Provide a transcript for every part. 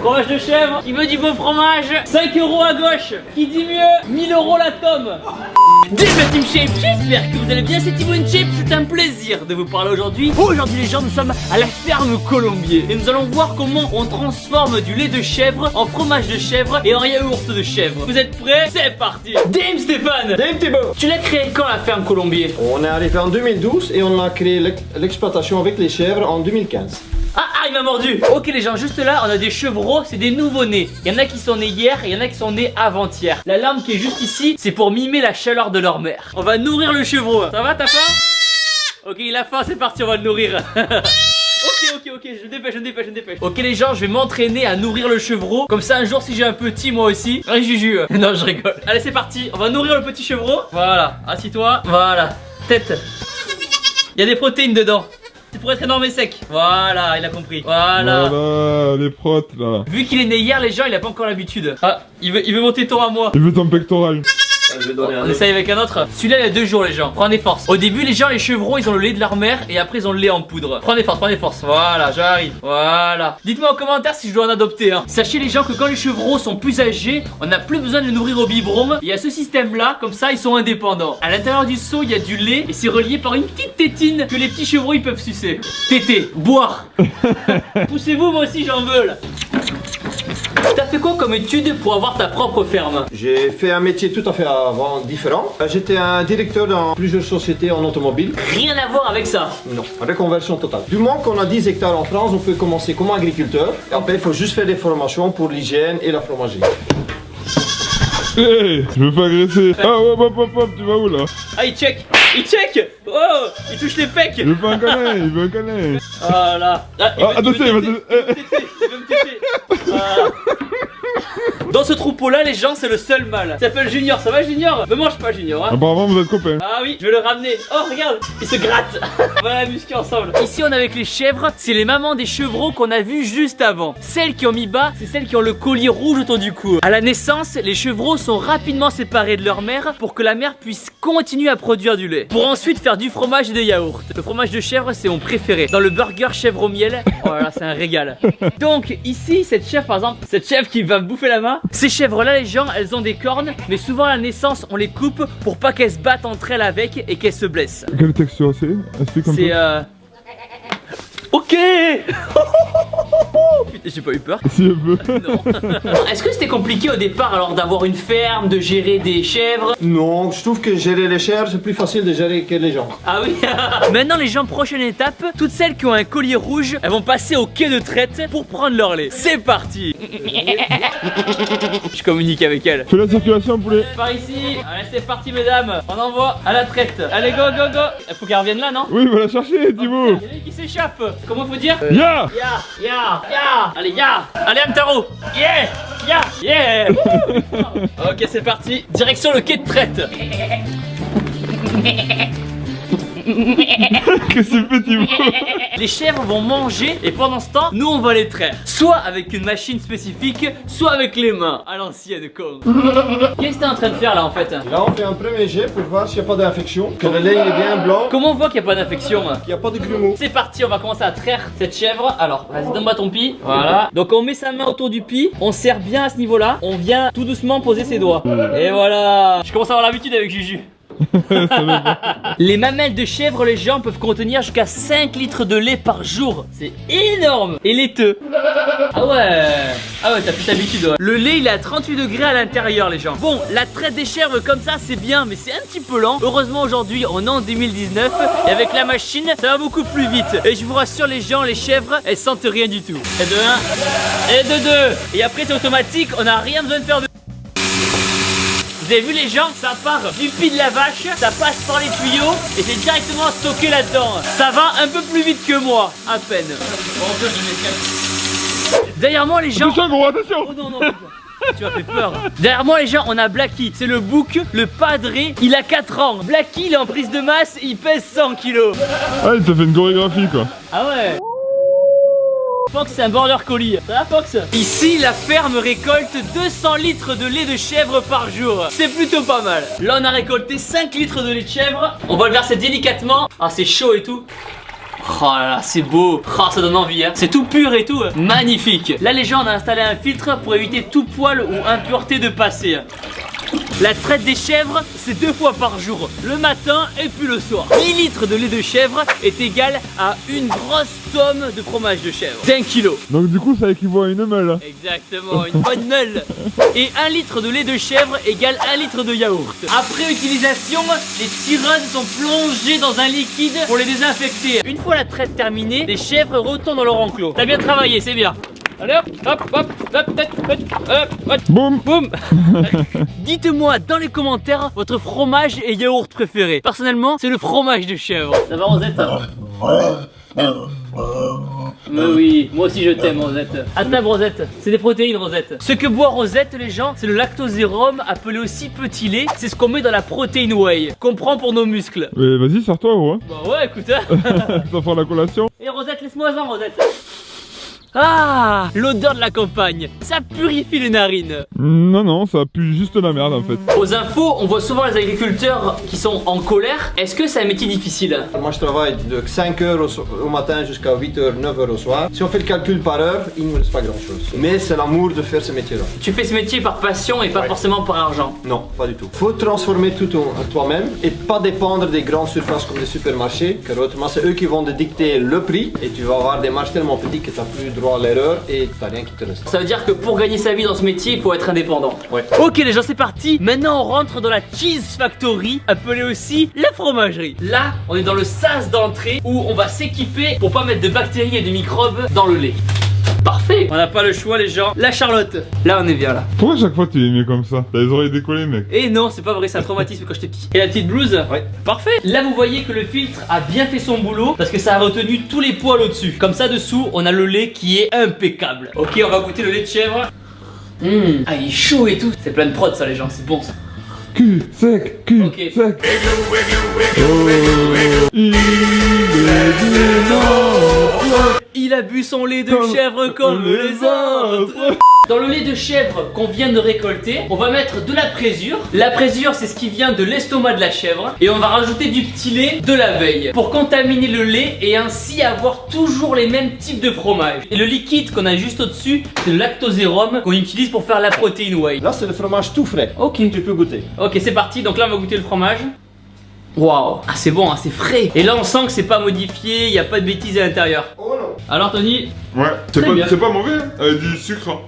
Fromage de chèvre, qui veut du beau fromage. 5 € à gauche, qui dit mieux 1000 € la tome. Dis la Team Shape, j'espère que vous allez bien, c'est Thibaut Shape, c'est un plaisir de vous parler aujourd'hui. Aujourd'hui les gens, nous sommes à la ferme Colombier et nous allons voir comment on transforme du lait de chèvre en fromage de chèvre et en yaourt de chèvre. Vous êtes prêts? C'est parti. Dame Stéphane. Dame Thibaut. Tu l'as créé quand la ferme Colombier? On est arrivé en 2012 et on a créé l'exploitation avec les chèvres en 2015. Ah, il m'a mordu. Ok les gens, juste là on a des chevreaux, c'est des nouveau-nés. Il y en a qui sont nés hier et il y en a qui sont nés avant-hier. La lame qui est juste ici, c'est pour mimer la chaleur de leur mère. On va nourrir le chevreau. Ça va, t'as faim? Ok, il a faim, c'est parti, on va le nourrir. Ok, je me dépêche. Ok les gens, je vais m'entraîner à nourrir le chevreau. Comme ça un jour si j'ai un petit moi aussi. Ouais, Juju. Non, je rigole. Allez, c'est parti, on va nourrir le petit chevreau. Voilà, assis-toi. Voilà, tête. Il y a des protéines dedans. C'est pour être énorme et sec. Voilà, il a compris. Voilà. Voilà, les protes là. Vu qu'il est né hier, les gens, il a pas encore l'habitude. Ah, il veut mon téton à moi. Il veut ton pectoral. On essaye avec un autre. Celui-là, il a 2 jours, les gens. Prenez force. Au début, les gens, les chevreaux, ils ont le lait de leur mère et après, ils ont le lait en poudre. Prenez force. Voilà, j'arrive. Voilà. Dites-moi en commentaire si je dois en adopter un. Sachez, les gens, que quand les chevreaux sont plus âgés, on n'a plus besoin de les nourrir au biberon. Il y a ce système-là, comme ça, ils sont indépendants. À l'intérieur du seau, il y a du lait et c'est relié par une petite tétine que les petits chevreaux, ils peuvent sucer. Téter, boire. Poussez-vous, moi aussi, j'en veux. Là. T'as fait quoi comme étude pour avoir ta propre ferme? J'ai fait un métier tout à fait différent. J'étais un directeur dans plusieurs sociétés en automobile. Rien à voir avec ça. Non, reconversion totale. Du moment qu'on a 10 hectares en France, on peut commencer comme agriculteur. Et après, il faut juste faire des formations pour l'hygiène et la fromagerie. Hey, je veux pas agresser. Ah ouais, hop, tu vas où là? Ah, il check. Oh, il touche les pecs. Il veut pas un câlin, Ah là. Attention, il va te... Il veut me téter. Dans ce troupeau là, les gens, c'est le seul mâle. Il s'appelle Junior, ça va Junior? Me mange pas Junior, hein. Apparemment vous êtes copains. Ah oui, je vais le ramener. Oh regarde, il se gratte. On va la musquer ensemble. Ici on est avec les chèvres, c'est les mamans des chevreaux qu'on a vu juste avant. Celles qui ont mis bas, c'est celles qui ont le collier rouge autour du cou. À la naissance, les chevreaux sont rapidement séparés de leur mère pour que la mère puisse continuer à produire du lait. Pour ensuite faire du fromage et des yaourts. Le fromage de chèvre, c'est mon préféré. Dans le burger chèvre au miel, oh là là, c'est un régal. Donc ici, cette chèvre par exemple, cette chèvre qui va me bouffer la main, ces chèvres là les gens, elles ont des cornes, mais souvent à la naissance on les coupe pour pas qu'elles se battent entre elles avec et qu'elles se blessent. Quelle texture c'est? Explique un peu. C'est ok. Putain, j'ai pas eu peur. Si un peu. Non. Est-ce que c'était compliqué au départ alors d'avoir une ferme, de gérer des chèvres? Non, je trouve que gérer les chèvres, c'est plus facile de gérer que les gens. Ah oui. Maintenant les gens, prochaine étape, toutes celles qui ont un collier rouge, elles vont passer au quai de traite pour prendre leur lait. C'est parti. Je communique avec elles. Fais la circulation poulet. Par ici. Allez, c'est parti mesdames. On envoie à la traite. Allez, go. Il faut qu'elles reviennent là, non? Oui, va la chercher Thibaut. Il y en a une qui s'échappe. Comment faut dire? Ya. Allez, allez, Amtaro. Yeah. Ok, c'est parti. Direction le quai de traite. Qu'est-ce que tu fais Thibaut? Les chèvres vont manger et pendant ce temps, nous on va les traire. Soit avec une machine spécifique, soit avec les mains. À l'ancienne con. Qu'est-ce que t'es en train de faire là en fait? Là, on fait un premier jet pour voir s'il n'y a pas d'infection. Que le lait il est bien blanc. Comment on voit qu'il n'y a pas d'infection? Il n'y a pas de grumeaux. C'est parti, on va commencer à traire cette chèvre. Alors, vas-y, donne-moi ton pis. Voilà. Donc on met sa main autour du pis. On serre bien à ce niveau-là. On vient tout doucement poser ses doigts. Et voilà. Je commence à avoir l'habitude avec Juju. Les mamelles de chèvre, les gens peuvent contenir jusqu'à 5 litres de lait par jour. C'est énorme. Et laiteux. Ah ouais, t'as plus d'habitude, ouais. Le lait il est à 38 degrés à l'intérieur les gens. Bon, la traite des chèvres comme ça c'est bien, mais c'est un petit peu lent. Heureusement aujourd'hui on est en 2019 et avec la machine ça va beaucoup plus vite. Et je vous rassure les gens, les chèvres elles sentent rien du tout. Et de 1 et de 2. Et après c'est automatique, on n'a rien besoin de faire de... Vous avez vu les gens, ça part du pied de la vache, ça passe par les tuyaux et c'est directement stocké là-dedans. Ça va un peu plus vite que moi, à peine. Derrière moi les gens... Attention gros, attention. Oh non, tu m'as fait peur. Derrière moi les gens, on a Blacky, c'est le bouc, le padré, il a 4 ans. Blacky il est en prise de masse, il pèse 100 kilos. Ah il t'a fait une chorégraphie quoi. Ah ouais. Fox c'est un border collie. Ça va Fox? Ici la ferme récolte 200 litres de lait de chèvre par jour. C'est plutôt pas mal. Là on a récolté 5 litres de lait de chèvre. On va le verser délicatement. Ah c'est chaud et tout. Oh là là, c'est beau. Oh, ça donne envie, hein. C'est tout pur et tout. Magnifique. Là, les gens ont installé un filtre pour éviter tout poil ou impureté de passer. La traite des chèvres, c'est 2 fois par jour, le matin et puis le soir. 10 litres de lait de chèvre est égal à une grosse tome de fromage de chèvre d'1 kilo. Donc du coup ça équivaut à une meule. Exactement, une bonne meule. Et 1 litre de lait de chèvre égale 1 litre de yaourt. Après utilisation, les tireuses sont plongées dans un liquide pour les désinfecter. Une fois la traite terminée, les chèvres retournent dans leur enclos. T'as bien travaillé, c'est bien. Allez hop, hop, hop, hop, hop, hop, hop, Boum. boum. Dites-moi dans les commentaires votre fromage et yaourt préféré. Personnellement, c'est le fromage de chèvre. Ça va, Rosette? Mais oui, moi aussi je t'aime, Rosette. À table, Rosette, c'est des protéines, Rosette. Ce que boit Rosette, les gens, c'est le lactosérum, appelé aussi petit lait. C'est ce qu'on met dans la protéine whey, qu'on prend pour nos muscles. Mais vas-y, sers-toi, gros. Bah ouais, écoute, hein. Ça fera la collation. Et Rosette, laisse-moi-en, Rosette. Ah, l'odeur de la campagne, ça purifie les narines. Non, non, ça pue juste la merde en fait. Aux infos, on voit souvent les agriculteurs qui sont en colère. Est-ce que c'est un métier difficile? Moi je travaille de 5 h au matin jusqu'à 8 h, 9 h au soir. Si on fait le calcul par heure, il ne nous reste pas grand chose. Mais c'est l'amour de faire ce métier-là. Tu fais ce métier par passion et pas forcément par argent? Non, pas du tout. Faut transformer tout toi-même et pas dépendre des grandes surfaces comme les supermarchés, car autrement c'est eux qui vont te dicter le prix et tu vas avoir des marges tellement petites que tu n'as plus droit à l'erreur et t'as rien qui te reste. Ça veut dire que pour gagner sa vie dans ce métier, il faut être indépendant. Ouais. Ok les gens, c'est parti. Maintenant on rentre dans la Cheese Factory, appelée aussi la fromagerie. Là, on est dans le sas d'entrée où on va s'équiper pour pas mettre de bactéries et de microbes dans le lait. Parfait. On n'a pas le choix les gens. La Charlotte. Là on est bien là. Pourquoi chaque fois tu es mis comme ça? T'as les oreilles décollées, mec. Et non, c'est pas vrai, c'est un traumatisme quand j'étais petit. Et la petite blouse? Ouais. Parfait. Là vous voyez que le filtre a bien fait son boulot parce que ça a retenu tous les poils au-dessus. Comme ça dessous, on a le lait qui est impeccable. Ok, on va goûter le lait de chèvre. Ah, il est chaud et tout. C'est plein de prod ça les gens, c'est bon ça. Cul sec, cul Ok. sec. Oh, il est Il a bu son lait de chèvre comme les autres. Dans le lait de chèvre qu'on vient de récolter, on va mettre de la présure. La présure, c'est ce qui vient de l'estomac de la chèvre. Et on va rajouter du petit lait de la veille pour contaminer le lait et ainsi avoir toujours les mêmes types de fromage. Et le liquide qu'on a juste au-dessus, c'est le lactosérum qu'on utilise pour faire la protéine whey. Là c'est le fromage tout frais. Ok. Tu peux goûter. Ok, c'est parti. Donc là, on va goûter le fromage. Waouh. Ah, c'est bon, hein, c'est frais. Et là, on sent que c'est pas modifié, il n'y a pas de bêtises à l'intérieur. Oh non. Alors, Tony? Ouais, Très bien. c'est pas mauvais, hein. Du sucre, hein.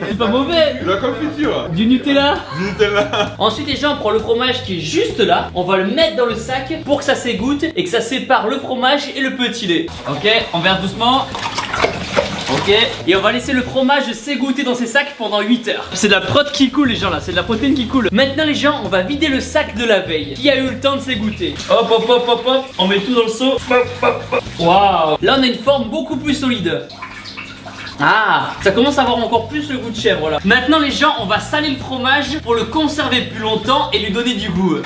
C'est pas mauvais. De la confiture. Du Nutella. Du Nutella. Ensuite les gens, on prend le fromage qui est juste là. On va le mettre dans le sac pour que ça s'égoutte et que ça sépare le fromage et le petit lait. Ok, on verse doucement. Ok, et on va laisser le fromage s'égoutter dans ces sacs pendant 8 heures. C'est de la prot qui coule les gens là, c'est de la protéine qui coule. Maintenant les gens, on va vider le sac de la veille qui a eu le temps de s'égoutter. Hop hop hop hop hop, on met tout dans le seau. Waouh. Là on a une forme beaucoup plus solide. Ah, ça commence à avoir encore plus le goût de chèvre là. Maintenant les gens, on va saler le fromage pour le conserver plus longtemps et lui donner du goût.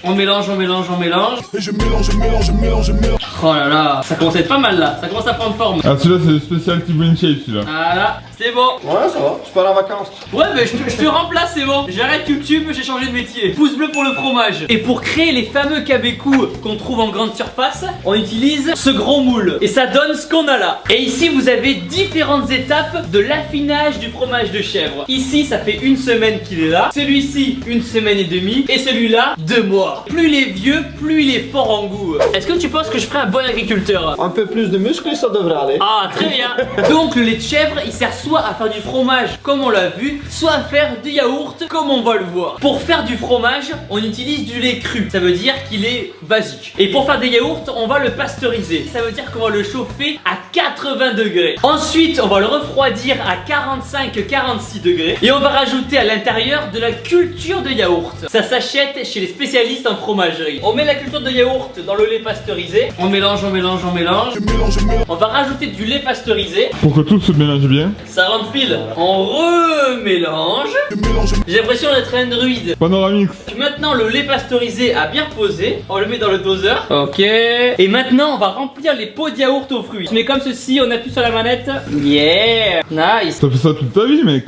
On mélange, on mélange, on mélange. Je mélange, je mélange, je mélange, je mélange. Oh là là, ça commence à être pas mal là, ça commence à prendre forme. Ah, celui-là, c'est le spécial T-Bone Shape, celui-là. Voilà, c'est bon. Ouais, ça va, je pars en vacances. Ouais, mais je te remplace, c'est bon. J'arrête YouTube, j'ai changé de métier. Pouce bleu pour le fromage. Et pour créer les fameux cabecous qu'on trouve en grande surface, on utilise ce gros moule. Et ça donne ce qu'on a là. Et ici, vous avez différentes étapes de l'affinage du fromage de chèvre. Ici, ça fait 1 semaine qu'il est là. Celui-ci, 1 semaine et demie. Et celui-là, 2 mois. Plus il est vieux, plus il est fort en goût. Est-ce que tu penses que je ferai un bon agriculteur? Un peu plus de muscles et ça devrait aller. Ah, très bien. Donc le lait de chèvre, il sert soit à faire du fromage comme on l'a vu, soit à faire du yaourt comme on va le voir. Pour faire du fromage, on utilise du lait cru. Ça veut dire qu'il est basique. Et pour faire des yaourts, on va le pasteuriser. Ça veut dire qu'on va le chauffer à 80 degrés. Ensuite, on va le refroidir à 45-46 degrés. Et on va rajouter à l'intérieur de la culture de yaourt. Ça s'achète chez les spécialistes en fromagerie. On met la culture de yaourt dans le lait pasteurisé. On mélange, on mélange, on mélange. Je mélange, je mélange. On va rajouter du lait pasteurisé. Pour que tout se mélange bien. Ça rentre pile. On remélange. Je mélange. J'ai l'impression d'être un druide. Panoramix. Maintenant le lait pasteurisé a bien reposé. On le met dans le doseur. Ok. Et maintenant on va remplir les pots de yaourt aux fruits. Mais comme ceci, on appuie sur la manette. Yeah. Nice. T'as fait ça toute ta vie, mec.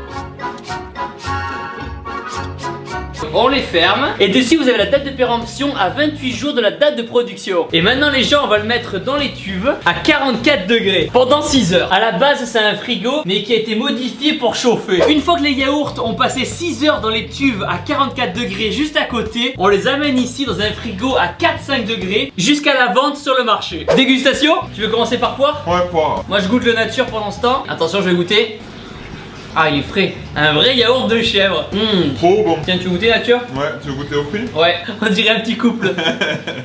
on les ferme. Et dessus vous avez la date de péremption à 28 jours de la date de production. Et maintenant les gens, on va le mettre dans les tubes à 44 degrés pendant 6 heures. À la base c'est un frigo mais qui a été modifié pour chauffer. Une fois que les yaourts ont passé 6 heures dans les tubes à 44 degrés juste à côté, on les amène ici dans un frigo à 4-5 degrés jusqu'à la vente sur le marché. Dégustation, tu veux commencer par quoi? Ouais, poire. Moi je goûte le nature pendant ce temps. Attention, je vais goûter. Ah, il est frais. Un vrai yaourt de chèvre. Trop bon. Tiens, tu veux goûter nature? Ouais, tu veux goûter au prix? Ouais, on dirait un petit couple.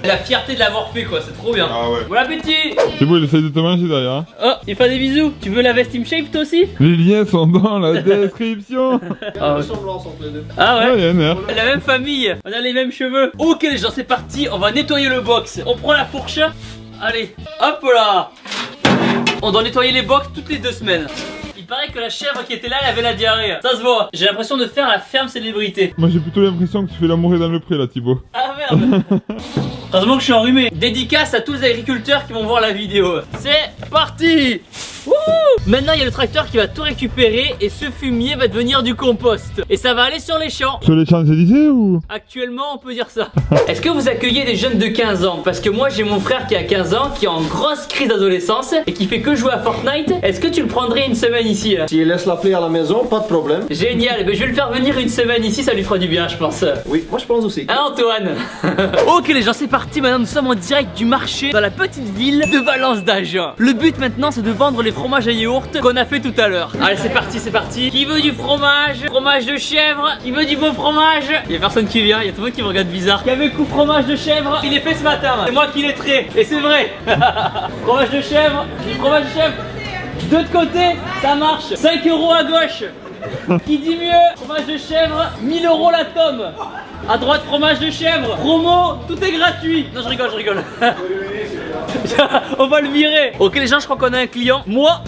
La fierté de l'avoir fait quoi, c'est trop bien. Ah ouais. Bon appétit. C'est bon, il essaye de te manger derrière. Hein. Oh, il fait des bisous. Tu veux la veste Team Shape toi aussi? Les liens sont dans la description. Il y a une ressemblance entre les deux. Ah Ah, ouais. il y a un air. La même famille, on a les mêmes cheveux. Ok les gens, c'est parti, on va nettoyer le box. On prend la fourche. Allez, hop là. On doit nettoyer les box toutes les 2 semaines. Il paraît que la chèvre qui était là, elle avait la diarrhée. Ça se voit. J'ai l'impression de faire la ferme célébrité. Moi j'ai plutôt l'impression que tu fais l'amour dans le pré là, Thibaut. Ah merde. Heureusement que je suis enrhumé. Dédicace à tous les agriculteurs qui vont voir la vidéo. C'est parti. Wouh. Maintenant il y a le tracteur qui va tout récupérer et ce fumier va devenir du compost. Et ça va aller sur les champs. Sur les Champs-Élysées ou? Actuellement on peut dire ça. Est-ce que vous accueillez des jeunes de 15 ans? Parce que moi j'ai mon frère qui a 15 ans, qui est en grosse crise d'adolescence et qui fait que jouer à Fortnite. Est-ce que tu le prendrais une semaine ici là? S'il laisse l'appeler à la maison, pas de problème. Génial, ben, je vais le faire venir une semaine ici, ça lui fera du bien je pense. Oui, moi je pense aussi. Hein Antoine? Ok les gens, c'est parti, maintenant nous sommes en direct du marché dans la petite ville de Valence d'Agen. Le but maintenant c'est de vendre les fromages à yaourt qu'on a fait tout à l'heure. Allez c'est parti, c'est parti. Qui veut du fromage? Fromage de chèvre? Qui veut du beau fromage? Il y a personne qui vient, il y a tout le monde qui me regarde bizarre. Qui avait coup fromage de chèvre? Il est fait ce matin, c'est moi qui l'ai trait. Et c'est vrai. Fromage de chèvre, du fromage de chèvre. De côté, ça marche. 5 € à gauche. Qui dit mieux? Fromage de chèvre, 1000 € la tome. À droite, fromage de chèvre. Promo, tout est gratuit. Non, je rigole, je rigole. On va le virer. Ok les gens, je crois qu'on a un client. Moi,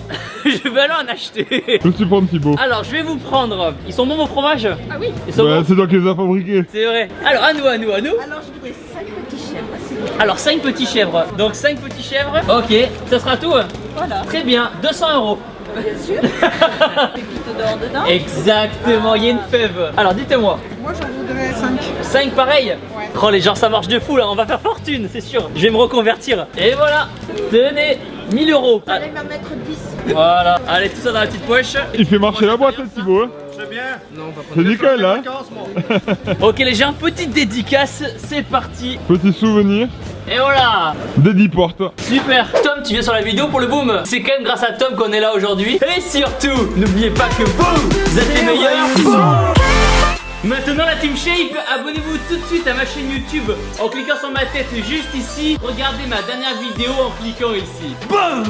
je vais aller en acheter. Je suis prendre Thibaut. Alors, je vais vous prendre. Ils sont bons vos fromages? Ah oui. Ils sont Ouais, bons. c'est toi qui les as fabriqués. C'est vrai. Alors, à nous. Alors je voudrais 5 petits chèvres, s'il vous plaît. Alors, 5 petits chèvres. Donc, 5 petits chèvres. Ok, ça sera tout. Voilà, Très bien, 200 €. bien sûr. Pépite d'or dedans. Exactement, il y a une fève. Alors, dites-moi. Moi j'en voudrais 5. 5 pareil? Ouais. Oh les gens, ça marche de fou là, on va faire fortune, c'est sûr. Je vais me reconvertir. Et voilà, tenez, 1000 €. Ah, Allez m'en mettre 10. voilà, allez, tout ça dans la petite poche. Il fait marcher la boîte, hein, Thibaut. Hein. C'est bien. C'est nickel, hein. Ok les gens, petite dédicace, c'est parti. Petit souvenir. Et voilà. Des 10 portes. Super. Tom, tu viens sur la vidéo pour le boom. C'est quand même grâce à Tom qu'on est là aujourd'hui. Et surtout, n'oubliez pas que vous êtes les meilleurs. Maintenant la Team Shape, abonnez-vous tout de suite à ma chaîne YouTube en cliquant sur ma tête juste ici. Regardez ma dernière vidéo en cliquant ici. Boum.